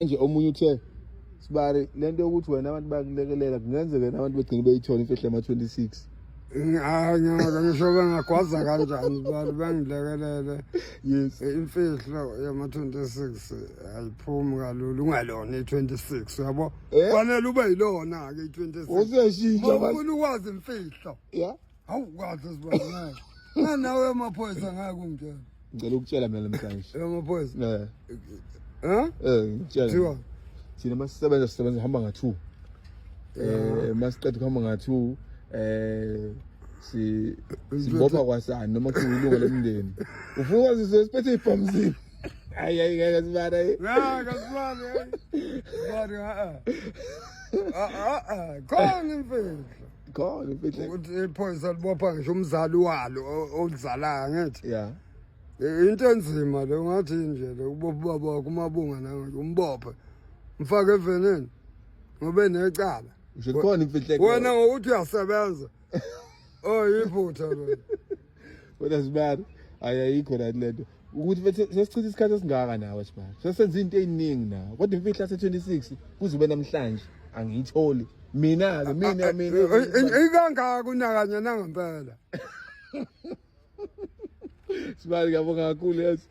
Nje omunye uthe Sibari lento yokuthi wena abantu bakulekelela kungenzeka abantu begcine beyithola imfihlo ema-26. Ngiyaka ngisho bengagwaza kanjani Sibari bengilekelele. Yes. Imfihlo yama-26 ayiphumi kalula ungalona i-26 yabo. Eh? Fanele ube yilona ke i-26. Useshintsha Ufuna ukwazi imfihlo. Yeah. Awukwazi Sibari na nawe amaphoyisa ngeke ungitshela. Ngicela ukutshela mina namhlanje. Amaphoyisa. Ngitshela. Thiwa Thina masisebenza hamba nga-2. Masiqeda ukuhamba nga-2 sibopha kwasani noma kuyilunga lomndeni. Ufuna ukwazi sesiphethe ibhamzini. Hayi ngeke Sibari. ngeke Sibari khona imfihlo. Khona imfihlo. Ukuthi iphoyisa libopha ngisho umzali walo olizalayo ngithi. Yeah. Into enzima le ngathi nje le ubopha baba wakho umabunga nawe umbophe mfake eveneni ngobe necala Usho khona imfihlo. wena ngokuthi uyasebenza yiphutha lo Wena Sibari ayikho la lento ukuthi bese sesichitha isikhathi esingaka nawe Sibari sesenza into eziningi nawe kodwa imfihlo yase-26 kuze ube namhlanje angiyitholi mina ikangaka unakanye nangempela Sibari ngiyabonga kakhulu yes.